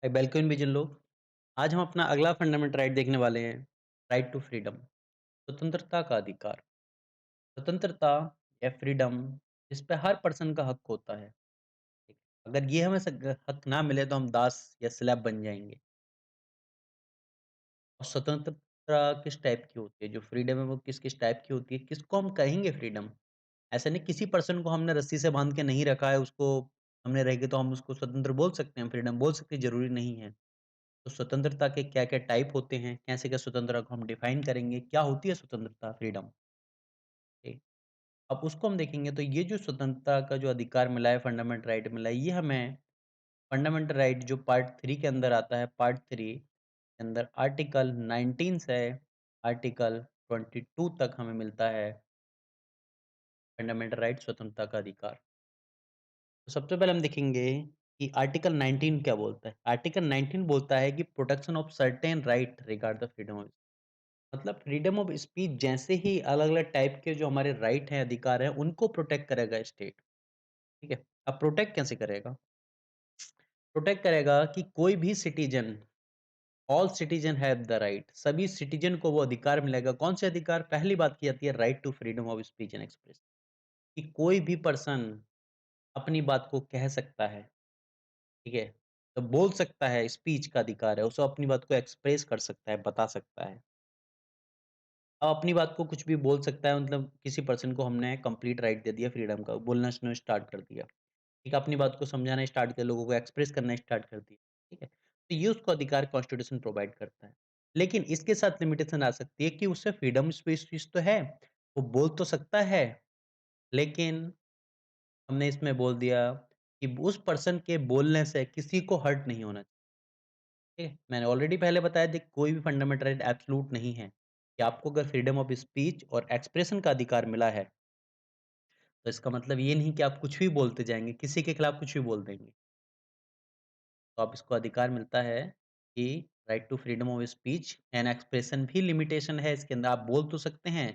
Welcome भी जिन लोग। आज हम अपना अगला फंडामेंटल राइट देखने वाले हैं। राइट टू फ्रीडम, स्वतंत्रता का अधिकार। स्वतंत्रता या फ्रीडम, इस पे हर पर्सन का हक होता है। ठीक है? अगर ये हमें हक ना मिले तो हम दास या स्लैब बन जाएंगे। और स्वतंत्रता किस टाइप की होती है, जो फ्रीडम है वो किस किस टाइप की होती है, किसको हम कहेंगे फ्रीडम। ऐसा नहीं किसी पर्सन को हमने रस्सी से बांध के नहीं रखा है, उसको हमने रहेंगे तो हम उसको स्वतंत्र बोल सकते हैं, फ्रीडम बोल सकते हैं, जरूरी नहीं है। तो स्वतंत्रता के क्या-क्या टाइप होते हैं? कैसे क्या स्वतंत्रता को हम डिफाइन करेंगे? क्या होती है स्वतंत्रता, फ्रीडम? ठीक। अब उसको हम देखेंगे तो ये जो स्वतंत्रता का जो अधिकार मिला है, फंडामेंटल राइट मिला है, ये हमें फंडामेंटल राइट जो पार्ट 3 के अंदर आता है, पार्ट 3 के अंदर आर्टिकल 19 से आर्टिकल 22 तक हमें मिलता है फंडामेंटल राइट, स्वतंत्रता का अधिकार। तो सबसे पहले हम देखेंगे कि आर्टिकल 19 क्या बोलता है? आर्टिकल 19 बोलता है कि protection of certain right regard the freedom of, मतलब फ्रीडम ऑफ स्पीच जैसे ही अलग-अलग टाइप के जो हमारे राइट हैं, अधिकार हैं, उनको प्रोटेक्ट करेगा स्टेट, ठीक है? अब प्रोटेक्ट कैसे करेगा? प्रोटेक्ट करेगा कि कोई भी citizen, all citizen have the right, सभी सिटीज़न को वो अधिकार मिलेगा। कौन से अधिकार? पहली बात की जाती है right to freedom of speech and express, कि कोई भी पर्सन अपनी बात को कह सकता है, ठीक है? तो बोल सकता है, स्पीच का अधिकार है, उसे अपनी बात को एक्सप्रेस कर सकता है, बता सकता है। अपनी बात को कुछ भी बोल सकता है, मतलब किसी पर्सन को हमने कंप्लीट राइट दे दिया फ्रीडम का, बोलना उसने स्टार्ट कर दिया। ठीक है, अपनी बात को समझाना स्टार्ट किया, लोगों को एक्सप्रेस करना स्टार्ट कर दिया। ठीक है? तो ये उसको अधिकार कॉन्स्टिट्यूशन प्रोवाइड करता है। लेकिन इसके साथ लिमिटेशन आ सकती है कि उससे फ्रीडम स्पीच तो है, वो बोल तो सकता है, लेकिन हमने इसमें बोल दिया कि उस पर्सन के बोलने से किसी को हर्ट नहीं होना चाहिए। ठीक है? मैंने ऑलरेडी पहले बताया था कि कोई भी फंडामेंटल राइट एब्सोल्यूट नहीं है, कि आपको अगर फ्रीडम ऑफ स्पीच और एक्सप्रेशन का अधिकार मिला है, तो इसका मतलब ये नहीं कि आप कुछ भी बोलते जाएँगे, किसी के खिलाफ कुछ भी बोल देंगे। तो आप इसको अधिकार मिलता है कि right to freedom of speech and expression भी लिमिटेशन है इसके अंदर, आप बोल तो सकते हैं,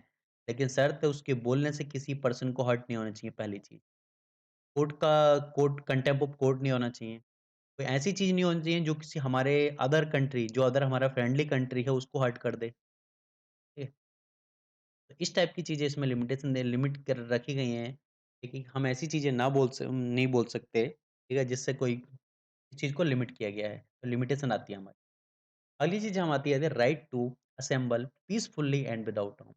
लेकिन शर्त है उसके बोलने से किसी पर्सन को हर्ट नहीं होना चाहिए, पहली चीज़। कोर्ट कंटेम्प्ट ऑफ कोर्ट नहीं होना चाहिए। कोई ऐसी चीज़ नहीं होनी चाहिए जो किसी हमारे अदर कंट्री, जो अदर हमारा फ्रेंडली कंट्री है, उसको हर्ट कर दे। ठीक है? तो इस टाइप की चीज़ें इसमें लिमिटेशन दे लिमिट कर रखी गई हैं, कि हम ऐसी चीज़ें ना नहीं बोल सकते, ठीक है? जिससे कोई चीज़ को लिमिट किया गया है, तो लिमिटेशन आती है हमारी। अगली चीज़ हम आती है right to assemble peacefully and without arm.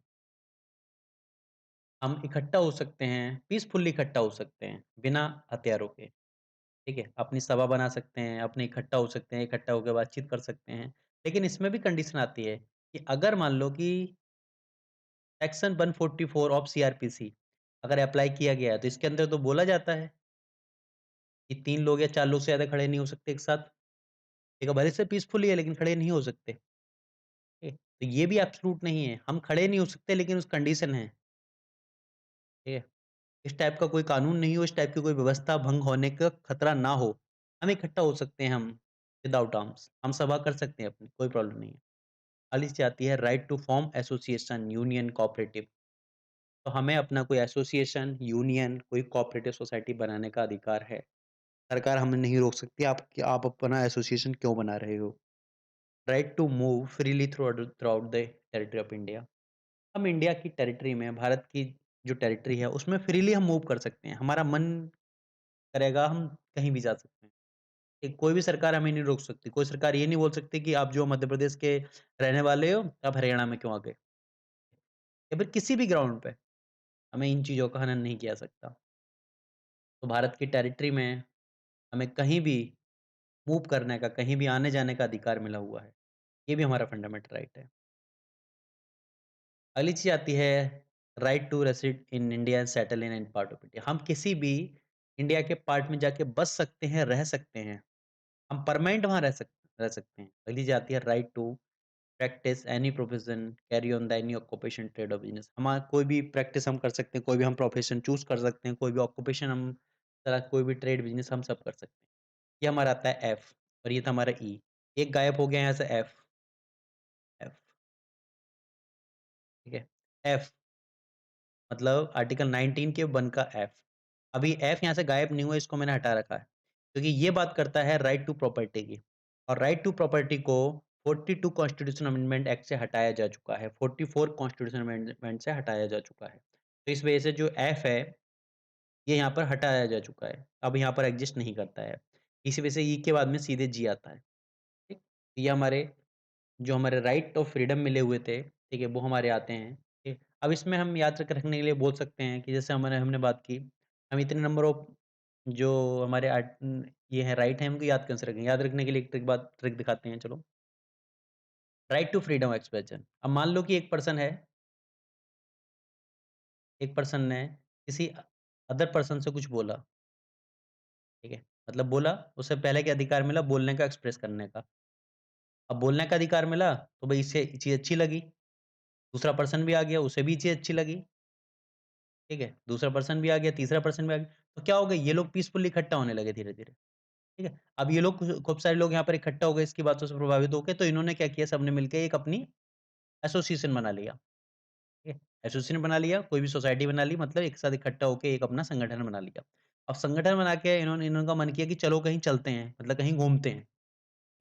हम इकट्ठा हो सकते हैं, पीसफुली इकट्ठा हो सकते हैं, बिना हथियारों के, ठीक है? अपनी सभा बना सकते हैं, अपने इकट्ठा हो सकते हैं, इकट्ठा होके बातचीत कर सकते हैं। लेकिन इसमें भी कंडीशन आती है कि अगर मान लो कि सेक्शन 144 ऑफ सीआरपीसी अगर अप्लाई किया गया है, तो इसके अंदर तो बोला जाता है कि 3 लोग या 4 लोग से ज़्यादा खड़े नहीं हो सकते एक साथ। ठीक है, भले से पीसफुली है लेकिन खड़े नहीं हो सकते। ठीक है? तो ये भी एब्सोल्यूट नहीं है, हम खड़े नहीं हो सकते लेकिन उस कंडीशन है। ठीक है? इस टाइप का कोई कानून नहीं हो, इस टाइप की कोई व्यवस्था भंग होने का खतरा ना हो, हम इकट्ठा हो सकते हैं, हम विदाउट आर्म्स, हम सभा कर सकते हैं अपनी, कोई प्रॉब्लम नहीं है। अगली चीज़ आती है right to form association, union, cooperative. तो हमें अपना कोई एसोसिएशन, यूनियन, कोई कोऑपरेटिव सोसाइटी बनाने का अधिकार है। सरकार हमें नहीं रोक सकती, आप अपना एसोसिएशन क्यों बना रहे हो। Right to move freely throughout the territory of India. हम इंडिया की टेरिटरी में, भारत की जो टेरिटरी है, उसमें फ्रीली हम मूव कर सकते हैं। हमारा मन करेगा, हम कहीं भी जा सकते हैं। कोई भी सरकार हमें नहीं रोक सकती। कोई सरकार ये नहीं बोल सकती कि आप जो मध्य प्रदेश के रहने वाले हो, आप हरियाणा में क्यों आ गए? या फिर किसी भी ग्राउंड पे हमें इन चीज़ों का हनन नहीं किया सकता। तो भारत की टेरिटरी में हमें कहीं भी मूव करने का, कहीं भी आने-जाने का अधिकार मिला हुआ है। ये भी हमारा फंडामेंटल राइट है। अगली चीज़ आती है right to reside in India and settle in any part of India. हम किसी भी इंडिया के पार्ट में जाके बस सकते हैं, रह सकते हैं। हम परमानेंट वहाँ रह सकते हैं। अगली चीज़ आती है right to practise any profession, carry on the any occupation, trade और बिज़नेस। हमारा कोई भी प्रैक्टिस हम कर सकते हैं, कोई भी हम प्रोफेशन चूज़ कर सकते हैं, कोई भी ऑक्यूपेशन हम तरह कोई भी ट्रेड बिज़नेस हम सब कर सकते हैं। ये हमारा आता है एफ, और ये था हमारा ई। एक गायब हो गया यहाँ से एफ, एफ, ठीक है? एफ मतलब आर्टिकल 19 के 1 का एफ। अभी एफ यहाँ से गायब नहीं हुआ, इसको मैंने हटा रखा है, क्योंकि ये बात करता है राइट टू प्रॉपर्टी की। और राइट टू प्रॉपर्टी को 42 कॉन्स्टिट्यूशन अमेंडमेंट एक्ट से हटाया जा चुका है, 44 कॉन्स्टिट्यूशन अमेंडमेंट से हटाया जा चुका है। तो इस वजह से जो एफ है, ये यहाँ पर हटाया जा चुका है। अब यहाँ पर एग्ज़िस्ट नहीं करता है। इसी वजह से ई के बाद में सीधे जी आता है। ठीक? ये हमारे जो हमारे राइट ऑफ फ्रीडम मिले हुए थे, ठीक है? वो हमारे आते हैं, ठीक? अब इसमें हम याद रखने के लिए बोल सकते हैं कि जैसे हमने बात की, हम इतने नंबर ऑफ जो हमारे ये हैं राइट हैं, उनको याद कैसे रखेंगे? याद रखने के लिए एक ट्रिक दिखाते हैं, चलो। Right to freedom of expression. अब मान लो कि एक पर्सन ने किसी अदर पर्सन से कुछ बोला, ठीक है? मतलब बोला, उसे पहले क्या अधिकार मिला? बोलने का, एक्सप्रेस करने का। अब बोलने का अधिकार मिला, तो भई इसे ये चीज़ अच्छी लगी। दूसरा पर्सन भी आ गया, उसे भी ये चीज़ अच्छी लगी, ठीक है? दूसरा पर्सन भी आ गया, तीसरा पर्सन भी आ गया। तो क्या हो गया? ये लोग पीसफुली इकट्ठा होने लगे धीरे-धीरे, ठीक है? अब ये लोग खूब सारे लोग यहाँ पर इकट्ठा हो गए इसकी बातों से प्रभावित होके, तो इन्होंने क्या किया? सबने मिलके एक अपनी एसोसिएशन बना लिया, ठीक है? एसोसिएशन बना लिया, कोई भी सोसाइटी बना ली, मतलब एक साथ इकट्ठा होके एक अपना संगठन बना लिया। अब संगठन बना के इन्होंने मन किया कि चलो कहीं चलते हैं, मतलब कहीं घूमते हैं।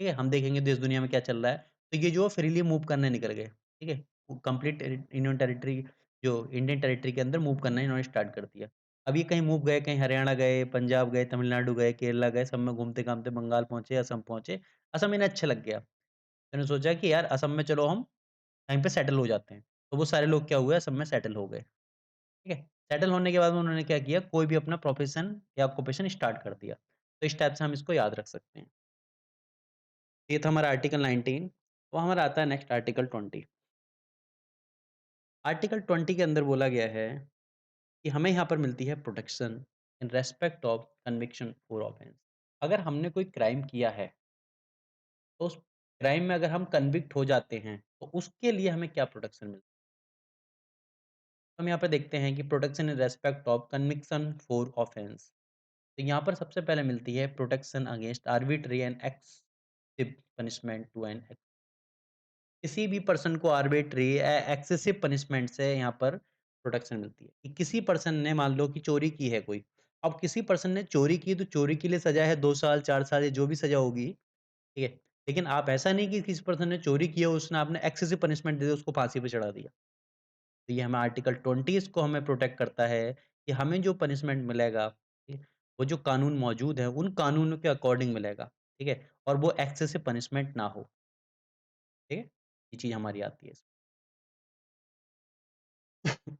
ठीक है? हम देखेंगे देश दुनिया में क्या चल रहा है। तो ये जो फ्रीली मूव करने निकल गए, ठीक है? वो कंप्लीट यूनियन टेरिटरी जो इंडियन टेरिटरी के अंदर मूव करना इन्होंने स्टार्ट कर दिया। अब ये कहीं मूव गए, कहीं हरियाणा गए, पंजाब गए, तमिलनाडु गए, केरला गए, सब में घूमते-घामते बंगाल पहुँचे, असम पहुँचे। असम इन्हें अच्छा लग गया। इन्होंने सोचा कि यार असम में चलो हम कहीं पे सेटल हो जाते हैं। तो वो सारे लोग क्या हुए असम में सेटल हो गए। ठीक है? सेटल होने के बाद में उन्होंने क्या किया, कोई भी अपना प्रोफ़ेशन या ऑक्यूपेशन स्टार्ट कर दिया। तो इस टाइप से हम इसको याद रख सकते हैं। ये था हमारा आर्टिकल 19। तो हमारा आता है नेक्स्ट आर्टिकल 20। आर्टिकल 20 के अंदर बोला गया है कि हमें यहाँ पर मिलती है protection in respect of conviction for offence. अगर हमने कोई क्राइम किया है, तो उस क्राइम में अगर हम कन्विक्ट हो जाते हैं, तो उसके लिए हमें क्या प्रोटेक्शन मिलती है? हम यहाँ पे देखते हैं कि protection in respect of conviction for offence. तो यहाँ पर सबसे पहले मिलती है protection against arbitrary and excessive punishment to an किसी भी पर्सन को आर्बिट्री एक्सेसिव पनिशमेंट से यहाँ पर प्रोटेक्शन मिलती है कि किसी पर्सन ने मान लो कि चोरी की है कोई। अब किसी पर्सन ने चोरी की तो चोरी के लिए सजा है 2 साल 4 साल या जो भी सजा होगी, ठीक है। लेकिन आप ऐसा नहीं कि किसी पर्सन ने चोरी की है उसने आपने एक्सेसिव पनिशमेंट दे दी उसको फांसी पे चढ़ा दिया। तो ये हमें आर्टिकल 20 इसको हमें प्रोटेक्ट करता है कि हमें जो पनिशमेंट मिलेगा, ठीक है, वो जो कानून मौजूद है उन कानूनों के अकॉर्डिंग मिलेगा, ठीक है, और वो एक्सेसिव पनिशमेंट ना हो। ठीक है, ये चीज हमारी आती है।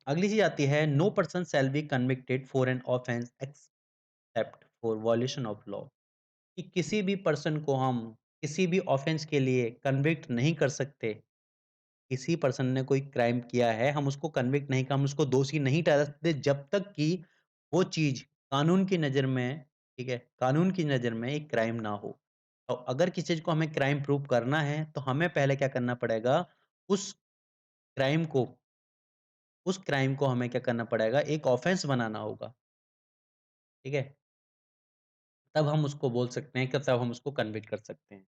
अगली चीज़ आती है no person shall be convicted for an offence except for violation of law कि किसी भी पर्सन को हम किसी भी ऑफेंस के लिए कन्विक्ट नहीं कर सकते। किसी पर्सन ने कोई क्राइम किया है हम उसको कन्विक्ट नहीं हम उसको दोषी नहीं ठहरा सकते जब तक कि वो चीज़ कानून की नज़र में, ठीक है, कानून की नज़र में एक क्राइम ना हो। तो अगर किसी चीज़ को हमें क्राइम प्रूव करना है तो हमें पहले क्या करना पड़ेगा, उस क्राइम को हमें क्या करना पड़ेगा, एक ऑफेंस बनाना होगा, ठीक है? तब हम उसको बोल सकते हैं कि तब हम उसको कन्विक्ट कर सकते हैं।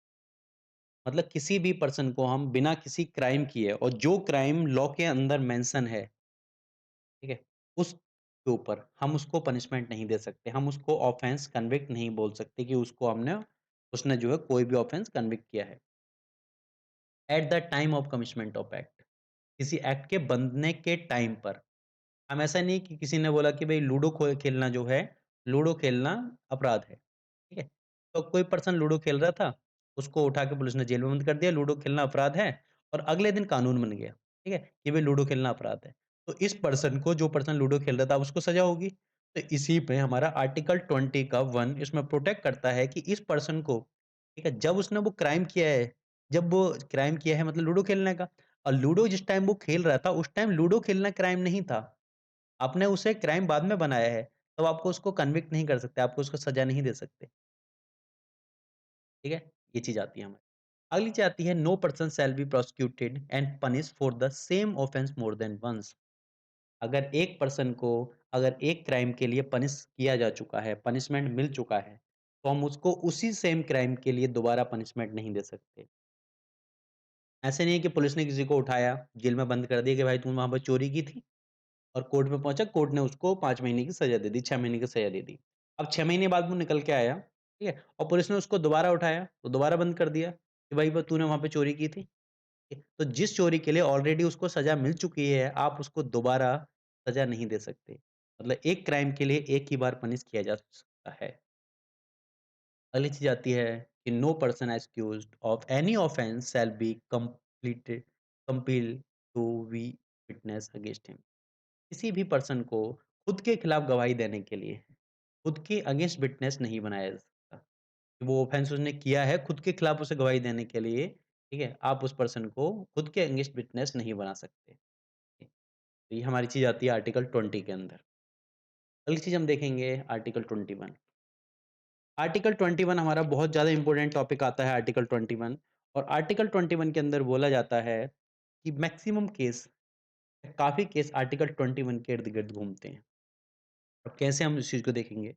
मतलब किसी भी पर्सन को हम बिना किसी क्राइम किए और जो क्राइम लॉ के अंदर मेंशन है, ठीक है? उसके ऊपर हम उसको पनिशमेंट नहीं दे सकते। हम उसको ऑफेंस कन्विक्ट नहीं बोल सकते कि उसने जो है कोई भी ऑफेंस कन्विक्ट किया है। At the time of commitment of act किसी एक्ट के बनने के टाइम पर। हम ऐसा नहीं कि किसी ने बोला कि भई लूडो खेलना जो है, लूडो खेलना अपराध है, ठीक है? तो कोई पर्सन लूडो खेल रहा था, उसको उठा के पुलिस ने जेल में बंद कर दिया, लूडो खेलना अपराध है और अगले दिन कानून बन गया, ठीक है? कि भई लूडो खेलना अपराध है। तो इस पर्सन को जो पर्सन लूडो खेल रहा था, अब उसको सज़ा होगी। तो इसी पे हमारा आर्टिकल 20 का 1 इसमें प्रोटेक्ट करता है कि इस पर्सन को, ठीक है, जब उसने वो क्राइम किया है, जब वो क्राइम किया है मतलब लूडो खेलने का और लूडो जिस टाइम वो खेल रहा था, उस टाइम लूडो खेलना क्राइम नहीं था। आपने उसे क्राइम बाद में बनाया है, तो आपको उसको कन्विक्ट नहीं कर सकते, आपको उसको सज़ा नहीं दे सकते, ठीक है? ये चीज़ आती है हमारी। अगली चीज़ आती है no person shall be prosecuted and punished for the same offence more than once. अगर एक पर्सन को अगर एक क्राइम के लिए पनिश किया जा चुका है, पनिशमेंट मिल चुका है, तो हम उसको उसी सेम क्राइम के लिए दोबारा पनिशमेंट नहीं दे सकते। ऐसे नहीं है कि पुलिस ने किसी को उठाया, जेल में बंद कर दिया कि भाई तुमने वहाँ पे चोरी की थी और कोर्ट में पहुँचा, कोर्ट ने उसको 5 महीने की सज़ा दे दी, 6 महीने की सज़ा दे दी। अब 6 महीने बाद वो निकल के आया, ठीक है? और पुलिस ने उसको दोबारा उठाया, तो दोबारा बंद कर दिया कि भाई ब तूने वहाँ पे चोरी की थी। तो जिस चोरी के लिए ऑलरेडी उसको सज़ा मिल चुकी है, आप उसको दोबारा सज़ा नहीं दे सकते। मतलब एक क्राइम के लिए एक ही बार पनिश किया जा सकता है। अगली चीज़ आती है कि no person accused of any offence shall be completed compelled to be witness against him. किसी भी पर्सन को खुद के खिलाफ गवाही देने के लिए खुद के अगेंस्ट विटनेस नहीं बनाया जा सकता। वो ऑफेंस उसने किया है, खुद के खिलाफ उसे गवाही देने के लिए, ठीक है? आप उस पर्सन को खुद के अगेंस्ट विटनेस नहीं बना सकते। ठीक, तो ये हमारी चीज़ आती है आर्टिकल 20 के अंदर। अगली चीज़ हम देखेंगे आर्टिकल 21। आर्टिकल 21 हमारा बहुत ज़्यादा इम्पोर्टेंट टॉपिक आता है आर्टिकल 21। और आर्टिकल 21 के अंदर बोला जाता है कि मैक्सिमम केस, काफ़ी केस आर्टिकल 21 के इर्द-गिर्द घूमते हैं। अब कैसे हम इस चीज़ को देखेंगे?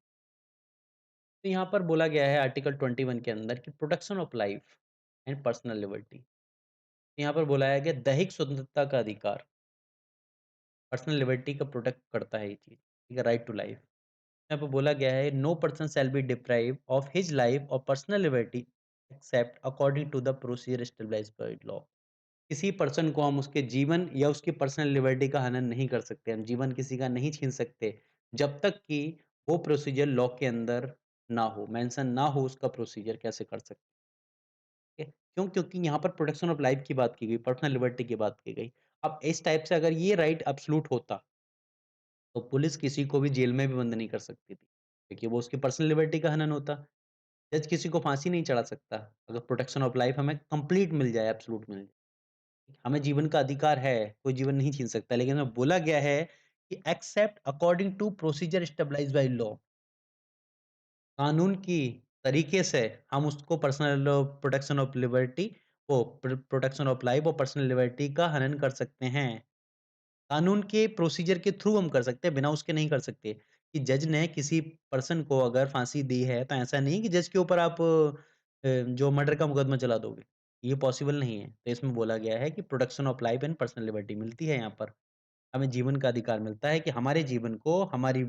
तो यहाँ पर बोला गया है आर्टिकल 21 के अंदर कि protection of life and personal liberty. यहाँ पर बोला गया दैहिक स्वतंत्रता का अधिकार, पर्सनल लिबर्टी का प्रोटेक्ट करता है ये चीज़, ठीक है? Right to life. यहाँ पे बोला गया है no person shall be deprived of his life और personal liberty except according to the procedure established by law. किसी पर्सन को हम उसके जीवन या उसकी पर्सनल लिबर्टी का हनन नहीं कर सकते, हम जीवन किसी का नहीं छीन सकते, जब तक कि वो प्रोसीजर लॉ के अंदर ना हो, मेंशन ना हो उसका प्रोसीजर कैसे कर सकते हैं। क्यों? क्योंकि यहाँ पर प्रोटेक्शन ऑफ लाइफ की बात की गई, पर्सनल लिबर्टी की बात की गई। अब इस टाइप से अगर ये राइट एब्सोल्यूट होता, तो पुलिस किसी को भी जेल में भी बंद नहीं कर सकती थी, क्योंकि वो उसकी पर्सनल लिबर्टी का हनन होता। जज किसी को फांसी नहीं चढ़ा सकता, अगर प्रोटेक्शन ऑफ लाइफ हमें कंप्लीट मिल जाए, एब्सोल्यूट मिल जाए। हमें जीवन का अधिकार है, कोई जीवन नहीं छीन सकता, लेकिन हमें बोला गया है कि except according to procedure established by law. कानून की तरीके से हम उसको पर्सनल प्रोटेक्शन ऑफ लिबर्टी, वो प्रोटेक्शन ऑफ लाइफ और पर्सनल लिबर्टी का हनन कर सकते हैं। कानून के प्रोसीजर के थ्रू हम कर सकते हैं, बिना उसके नहीं कर सकते। कि जज ने किसी पर्सन को अगर फांसी दी है, तो ऐसा नहीं कि जज के ऊपर आप जो मर्डर का मुकदमा चला दोगे, ये पॉसिबल नहीं है। तो इसमें बोला गया है कि protection of life and personal liberty मिलती है यहाँ पर। हमें जीवन का अधिकार मिलता है कि हमारे जीवन को हमारी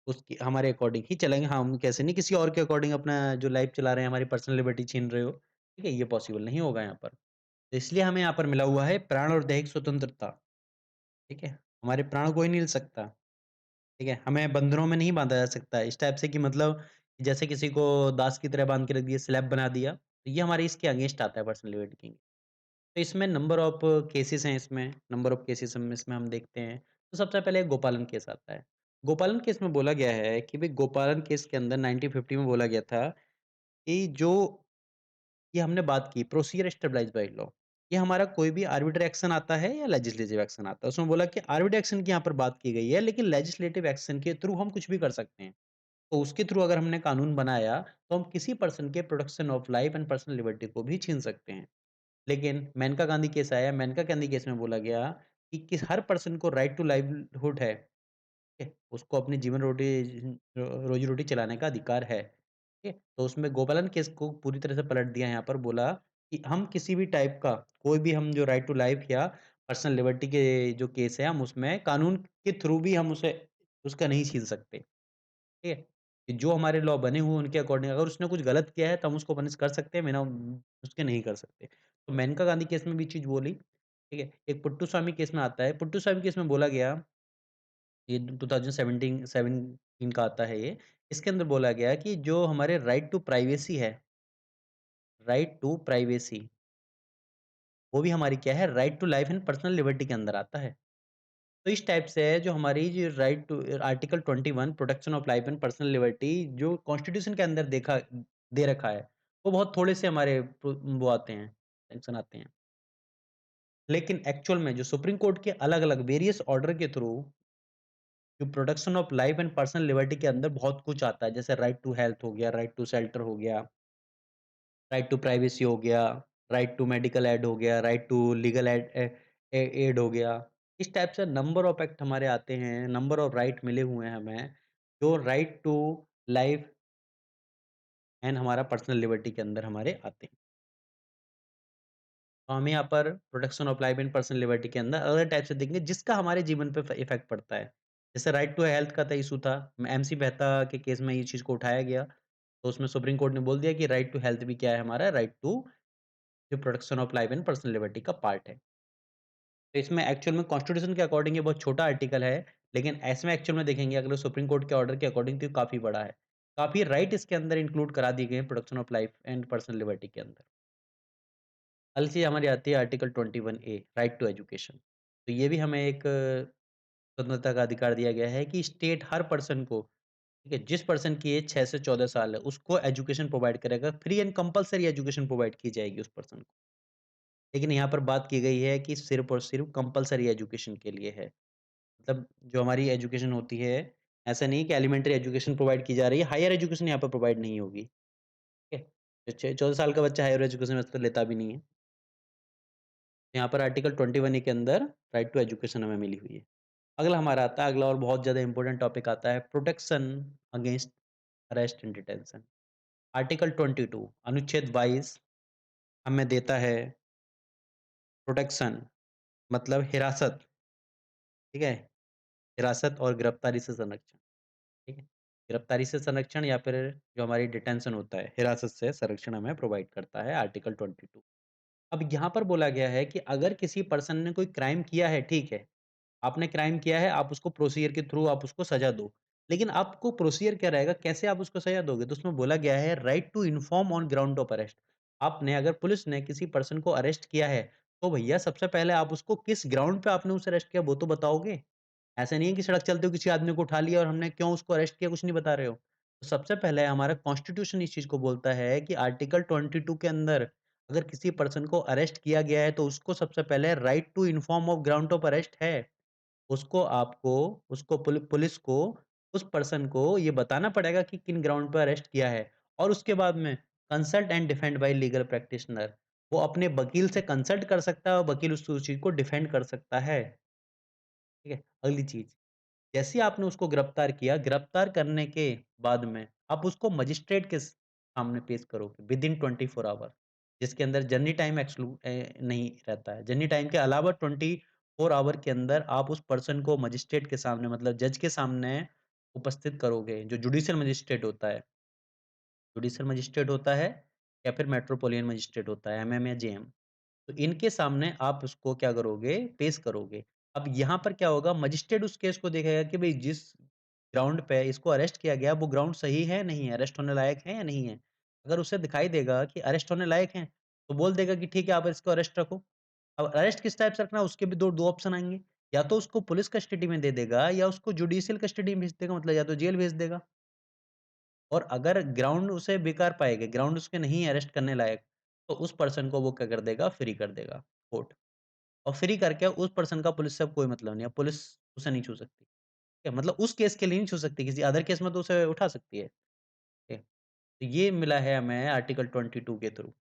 उसकी हमारे अकॉर्डिंग ही चलेंगे। हम कैसे नहीं किसी और के अकॉर्डिंग अपना जो लाइफ चला रहे हैं, हमारी पर्सनल लिबर्टी छीन रहे हो, ठीक है? ये पॉसिबल नहीं होगा यहाँ पर। तो इसलिए हमें यहाँ पर मिला हुआ है प्राण और दैहिक स्वतंत्रता, ठीक है? हमारे प्राण कोई नहीं ले सकता, ठीक है? हमें बंधनों में नहीं बाँधा जा सकता इस टाइप से कि मतलब जैसे किसी को दास की तरह बाँध के रख दिया, स्लैब बना दिया, तो ये हमारे इसके अगेंस्ट आता है पर्सनल लिबर्टी के। तो इसमें नंबर ऑफ केसेस हैं इसमें, नंबर ऑफ केसेस हम इसमें हम देखते हैं। तो सबसे पहले गोपालन केस आता है। गोपालन केस में बोला गया है कि भई गोपालन केस के अंदर 1950 में बोला गया था कि जो ये हमने बात की प्रोसीजर एस्टेब्लिश्ड बाय लॉ, ये हमारा कोई भी आर्बिट्री एक्शन आता है या लेजिस्लेटिव एक्शन आता है। उसमें बोला कि आर्बिट्री एक्शन की यहाँ पर बात की गई है, लेकिन लेजिस्लेटिव एक्शन के थ्रू हम कुछ भी कर सकते हैं। तो उसके थ्रू अगर हमने कानून बनाया, तो हम किसी पर्सन के protection of life and personal liberty को भी छीन सकते हैं। लेकिन मेनका गांधी केस आया, मेनका गांधी केस में बोला गया कि हर पर्सन को राइट टू लाइवलीहुड है, ठीक है? उसको अपनी जीवन रोजी-रोटी चलाने का अधिकार है, ठीक है? तो उसमें गोपालन केस को पूरी तरह से पलट दिया यहाँ पर बोला कि हम किसी भी टाइप का कोई भी हम जो राइट टू लाइफ या पर्सनल लिबर्टी के जो केस है, हम उसमें कानून के थ्रू भी हम उसे उसका नहीं छीन सकते। ठीक है? कि जो हमारे लॉ बने हुए हैं उनके अकॉर्डिंग अगर उसने कुछ गलत किया है तो हम उसको पनिश कर सकते हैं, बिना उसके नहीं कर सकते। तो मेनका गांधी केस में भी चीज़ बोली, ठीक है? एक पुट्टू स्वामी केस में आता है, पुट्टू स्वामी केस में बोला गया, ये 2017 का आता है ये। इसके अंदर बोला गया कि जो हमारे राइट टू प्राइवेसी है, राइट टू प्राइवेसी, वो भी हमारी क्या है right to life and personal liberty के अंदर आता है। तो इस टाइप से जो हमारी जो right to article 21 protection of life and personal liberty जो कॉन्स्टिट्यूशन के अंदर देखा दे रखा है, वो बहुत थोड़े से हमारे वो आते हैं, सेंक्शन आते हैं। लेकिन एक्चुअल में जो सुप्रीम कोर्ट के अलग-अलग वेरियस ऑर्डर के थ्रू जो protection of life and personal liberty के अंदर बहुत कुछ आता है, जैसे राइट टू हेल्थ हो गया, राइट टू शेल्टर हो गया, राइट टू प्राइवेसी हो गया, राइट टू मेडिकल एड हो गया, राइट टू लीगल एड हो गया। इस टाइप से नंबर ऑफ एक्ट हमारे आते हैं, नंबर ऑफ राइट मिले हुए हैं हमें, जो राइट टू लाइफ एंड हमारा पर्सनल लिबर्टी के अंदर हमारे आते हैं। तो हमें यहाँ पर protection of life and personal liberty के अंदर अलग टाइप से देखेंगे जिसका हमारे जीवन पे इफेक्ट पड़ता है। जैसे राइट टू हेल्थ का था इशू था, एमसी मेहता के केस में ये चीज़ को उठाया गया। तो उसमें सुप्रीम कोर्ट ने बोल दिया कि राइट टू हेल्थ भी क्या है हमारा, right to the protection of life and personal liberty का पार्ट है। तो इसमें एक्चुअल में कॉन्स्टिट्यूशन के अकॉर्डिंग ये बहुत छोटा आर्टिकल है, लेकिन ऐसे में एक्चुअल में देखेंगे अगर सुप्रीम कोर्ट के ऑर्डर के अकॉर्डिंग तो ये काफ़ी बड़ा है। काफ़ी राइट इसके अंदर इंक्लूड करा दिए गए हैं protection of life and personal liberty के अंदर। अगली चीज़ हमारी आती है article 21 A, right to education. तो ये भी हमें एक स्वतंत्रता का अधिकार दिया गया है कि स्टेट हर पर्सन को, ठीक है, जिस पर्सन की एज 6 से 14 साल है, उसको एजुकेशन प्रोवाइड करेगा, free and compulsory education provide की जाएगी उस पर्सन को। लेकिन यहाँ पर बात की गई है कि सिर्फ़ और सिर्फ़ कंपल्सरी एजुकेशन के लिए है। मतलब जो हमारी एजुकेशन होती है, ऐसा नहीं है कि एलिमेंट्री एजुकेशन प्रोवाइड की जा रही है, हायर एजुकेशन यहाँ पर प्रोवाइड नहीं होगी, ठीक है? जो 14 साल का बच्चा हायर एजुकेशन वैसे तो लेता भी नहीं है। यहाँ पर आर्टिकल 21 ए के अंदर राइट टू एजुकेशन हमें मिली हुई है। अगला हमारा आता है, अगला और बहुत ज़्यादा इम्पोर्टेंट टॉपिक आता है protection against arrest and detention. Article 22 अनुच्छेद 22 हमें देता है प्रोटेक्शन, मतलब हिरासत, ठीक है? हिरासत और गिरफ्तारी से संरक्षण, ठीक है? गिरफ्तारी से संरक्षण या फिर जो हमारी डिटेंशन होता है, हिरासत से संरक्षण हमें प्रोवाइड करता है आर्टिकल 22। अब यहाँ पर बोला गया है कि अगर किसी पर्सन ने कोई क्राइम किया है, ठीक है, आपने क्राइम किया है, आप उसको प्रोसीजर के थ्रू आप उसको सज़ा दो। लेकिन आपको प्रोसीजर क्या रहेगा, कैसे आप उसको सज़ा दोगे? तो उसमें बोला गया है right to inform on ground of arrest. आपने अगर पुलिस ने किसी पर्सन को अरेस्ट किया है, तो भैया सबसे पहले आप उसको किस ग्राउंड पे आपने उसे अरेस्ट किया वो तो बताओगे। ऐसा नहीं है कि सड़क चलते हुए किसी आदमी को उठा लिया और हमने क्यों उसको अरेस्ट किया कुछ नहीं बता रहे हो। तो सबसे पहले हमारा कॉन्स्टिट्यूशन इस चीज़ को बोलता है कि आर्टिकल 22 के अंदर अगर किसी पर्सन को अरेस्ट किया गया है तो उसको सबसे पहले right to inform of ground of arrest है। उसको आपको उसको पुलिस को उस पर्सन को ये बताना पड़ेगा कि किन ग्राउंड पे अरेस्ट किया है और उसके बाद में consult and defend bye legal practitioner. वो अपने वकील से कंसल्ट कर सकता है और वकील उस चीज़ को डिफेंड कर सकता है। ठीक है? अगली चीज़, जैसे ही आपने उसको गिरफ्तार किया, गिरफ्तार करने के बाद में आप उसको मजिस्ट्रेट के सामने पेश करोगे विदिन 24 आवर, जिसके अंदर जर्नी टाइम नहीं रहता है। जर्नी टाइम के अलावा 24 आवर के अंदर आप उस पर्सन को मजिस्ट्रेट के सामने मतलब जज के सामने उपस्थित करोगे, जो जुडिशियल मजिस्ट्रेट होता है। जुडिशियल मजिस्ट्रेट होता है या फिर मेट्रोपोलिटन मजिस्ट्रेट होता है, एमएम या जेएम। तो इनके सामने आप उसको क्या करोगे, पेश करोगे। अब यहाँ पर क्या होगा, मजिस्ट्रेट उस केस को देखेगा कि भई जिस ग्राउंड पे इसको अरेस्ट किया गया, वो ग्राउंड सही है, नहीं है, अरेस्ट होने लायक है या नहीं है। अगर उसे दिखाई देगा कि अरेस्ट होने लायक है, तो बोल देगा कि ठीक है, आप इसको अरेस्ट रखो। अब अरेस्ट किस टाइप से रखना है, उसके भी 2 ऑप्शन आएँगे। या तो उसको पुलिस कस्टडी में दे देगा या उसको जुडिशियल कस्टडी में भेज देगा, मतलब या तो जेल भेज देगा। और अगर ग्राउंड उसे बेकार पाएगा, ग्राउंड उसके नहीं है अरेस्ट करने लायक, तो उस पर्सन को वो क्या कर देगा, फ्री कर देगा कोर्ट। और फ्री करके उस पर्सन का पुलिस से अब कोई मतलब नहीं है, पुलिस उसे नहीं छू सकती। ठीक है? मतलब उस केस के लिए नहीं छू सकती, किसी अदर केस में तो उसे उठा सकती है। ठीक है? तो ये मिला है हमें आर्टिकल 22 के थ्रू।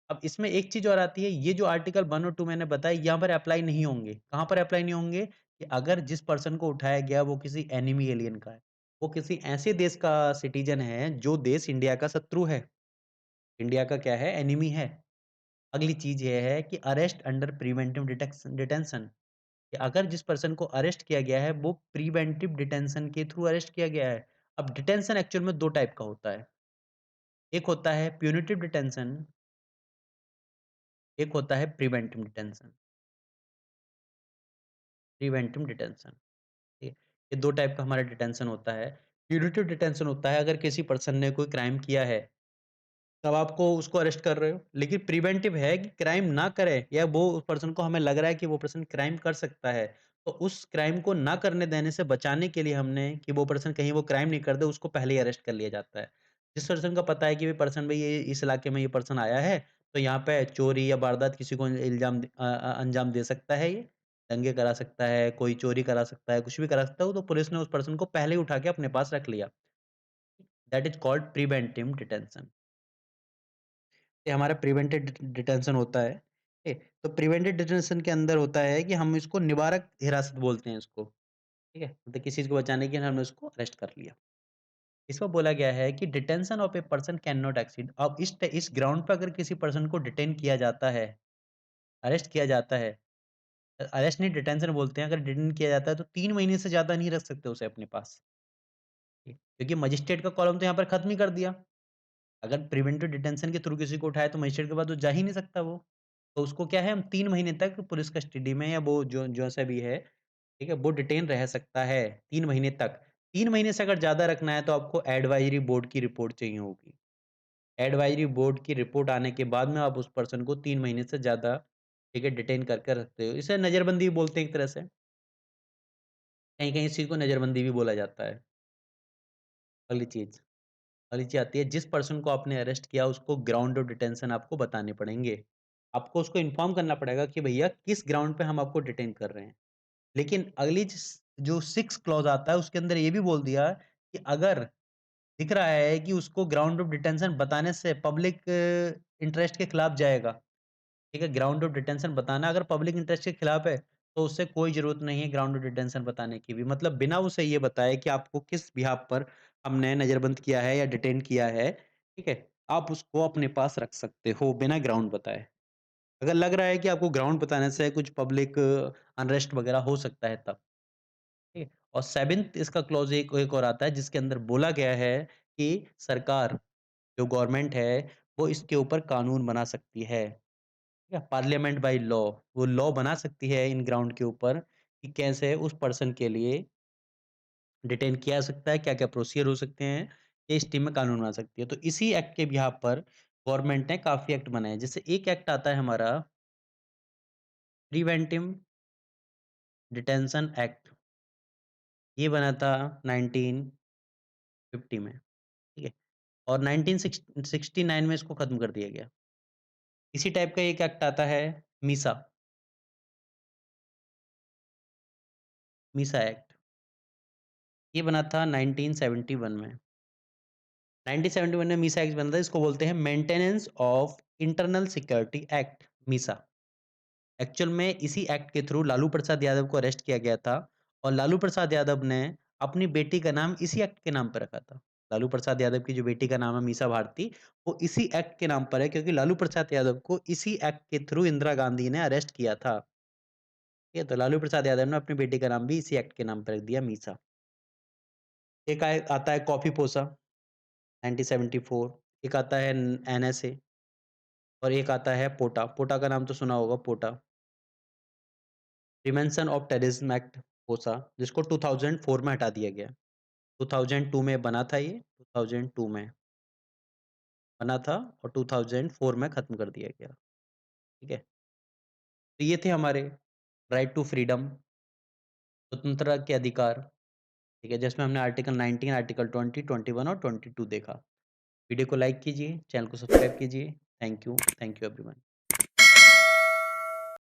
अब इसमें एक चीज़ और आती है, ये जो आर्टिकल 1 और 2 मैंने बताए यहाँ पर अप्लाई नहीं होंगे। कहाँ पर अप्लाई नहीं होंगे? कि अगर जिस पर्सन को उठाया गया वो किसी एनिमी एलियन का है। वो किसी ऐसे देश का सिटीज़न है जो देश इंडिया का शत्रु है। इंडिया का क्या है? एनिमी है। अगली चीज़ ये है कि अरेस्ट अंडर प्रिवेंटिव डिटेंशन, कि अगर जिस पर्सन को अरेस्ट किया गया है वो प्रिवेंटिव डिटेंशन के थ्रू अरेस्ट किया गया है। अब डिटेंशन एक्चुअल में 2 टाइप का होता है। एक होता है प्यूनिटिव डिटेंशन, एक होता है प्रिवेंटिव डिटेंशन। प्रिवेंटिव डिटेंशन, ठीक है? ये 2 टाइप का हमारा डिटेंशन होता है। प्यूनिटिव डिटेंशन होता है अगर किसी पर्सन ने कोई क्राइम किया है, तब आपको उसको अरेस्ट कर रहे हो। लेकिन प्रिवेंटिव है कि क्राइम ना करे या वो उस पर्सन को हमें लग रहा है कि वो पर्सन क्राइम कर सकता है, तो उस क्राइम को ना करने देने से बचाने के लिए हमने कि वो पर्सन कहीं वो क्राइम नहीं कर दे, उसको पहले ही अरेस्ट कर लिया जाता है। जिस पर्सन को पता है कि ये पर्सन भई ये इस इलाके में ये पर्सन आया है, तो यहाँ पे चोरी या वारदात किसी को अंजाम दे सकता है ये, दंगे करा सकता है, कोई चोरी करा सकता है, कुछ भी करा सकता है, तो पुलिस ने उस पर्सन को पहले ही उठा के अपने पास रख लिया। That is called preventive detention. ये हमारा प्रिवेंटिव डिटेंशन होता है, ठीक है? तो प्रिवेंटिव डिटेंशन के अंदर होता है कि हम इसको निवारक हिरासत बोलते हैं इसको, ठीक है? मतलब किसी चीज़ को बचाने के लिए हमने उसको अरेस्ट कर लिया। इसमें बोला गया है कि detention of a person can not exceed. अब इस ग्राउंड पे अगर किसी पर्सन को डिटेन किया जाता है, अरेस्ट किया जाता है, अरेस्ट नहीं डिटेंशन बोलते हैं, अगर डिटेन किया जाता है तो 3 महीने से ज़्यादा नहीं रख सकते उसे अपने पास, ठीक है? क्योंकि मजिस्ट्रेट का कॉलम तो यहाँ पर खत्म ही कर दिया। अगर प्रिवेंटिव डिटेंशन के थ्रू किसी को उठाया तो मजिस्ट्रेट के पास तो जा ही नहीं सकता वो। तो उसको क्या है, हम 3 महीने तक पुलिस कस्टडी में या वो जो जैसा भी है, ठीक है? वो डिटेन रह सकता है 3 महीने तक। 3 महीने से अगर ज़्यादा रखना है तो आपको एडवाइज़री बोर्ड की रिपोर्ट चाहिए होगी। एडवाइज़री बोर्ड की रिपोर्ट आने के बाद में आप उस पर्सन को 3 महीने से ज़्यादा, ठीक है, डिटेन करके रखते हो। इसे नज़रबंदी बोलते हैं एक तरह से। कहीं-कहीं इस चीज़ को नज़रबंदी भी बोला जाता है। अगली चीज़ अगली चीज़ आती है, जिस पर्सन को आपने अरेस्ट किया उसको ग्राउंड ऑफ डिटेंशन आपको बताने पड़ेंगे। आपको उसको इन्फॉर्म करना पड़ेगा कि भैया किस ग्राउंड पे हम आपको डिटेन कर रहे हैं। लेकिन अगली जो 6 क्लॉज़ आता है उसके अंदर ये भी बोल दिया कि अगर दिख रहा है कि उसको ग्राउंड ऑफ डिटेंशन बताने से पब्लिक इंटरेस्ट के खिलाफ जाएगा, ठीक है? ग्राउंड ऑफ डिटेंशन बताना अगर पब्लिक इंटरेस्ट के खिलाफ है, तो उससे कोई ज़रूरत नहीं है ग्राउंड ऑफ डिटेंशन बताने की भी। मतलब बिना उसे ये बताए कि आपको किस बिहाफ़ पर हमने नज़रबंद किया है या डिटेन किया है, ठीक है? आप उसको अपने पास रख सकते हो बिना ग्राउंड बताए। अगर लग रहा है कि आपको ग्राउंड बताने से कुछ पब्लिक अनरेस्ट वगैरह हो सकता है तब, ठीक है? और 7th इसका क्लॉज़ एक एक और आता है जिसके अंदर बोला गया है कि सरकार, जो गवर्नमेंट है, वो इसके ऊपर कानून बना सकती है। या पार्लियामेंट बाय लॉ, वो लॉ बना सकती है इन ग्राउंड के ऊपर कि कैसे उस पर्सन के लिए डिटेन किया जा सकता है, क्या-क्या प्रोसीजर हो सकते हैं, ये इस टीम में कानून बना सकती है। तो इसी एक्ट के बिहाफ़ पर गवर्नमेंट ने काफ़ी एक्ट बनाए हैं। जैसे एक एक्ट आता है हमारा प्रिवेंटिव डिटेंशन एक्ट, ये बना था 1950 में, ठीक है? और 1969 में इसको खत्म कर दिया गया। इसी टाइप का एक एक्ट आता है मीसा, मीसा एक्ट, ये बना था 1971 में। 1971 में मीसा एक्ट बना था, इसको बोलते हैं maintenance of internal security act, Misa. Actual में इसी एक्ट के थ्रू लालू प्रसाद यादव को अरेस्ट किया गया था और लालू प्रसाद यादव ने अपनी बेटी का नाम इसी एक्ट के नाम पर रखा था। लालू प्रसाद यादव की जो बेटी का नाम है मीसा भारती, वो इसी एक्ट के नाम पर है क्योंकि लालू प्रसाद यादव को इसी एक्ट के थ्रू इंदिरा गांधी ने अरेस्ट किया था। ठीक है, तो लालू प्रसाद यादव ने अपनी बेटी का नाम भी इसी एक्ट के नाम पर रख दिया, मीसा। एक आता है कॉफी पोसा 1974, एक आता है एनएसए और एक आता है पोटा। पोटा का नाम तो सुना होगा, पोटा। प्रिवेंशन ऑफ टेररिज्म एक्ट पोसा, जिसको 2004 में हटा दिया गया। 2002 में बना था ये, 2002 में बना था और 2004 में खत्म कर दिया गया। ठीक है? तो ये थे हमारे राइट टू फ्रीडम, स्वतंत्रता के अधिकार, ठीक है? जिसमें हमने आर्टिकल 19, आर्टिकल 20, 21 और 22 देखा। वीडियो को लाइक कीजिए, चैनल को सब्सक्राइब कीजिए। Thank you everyone.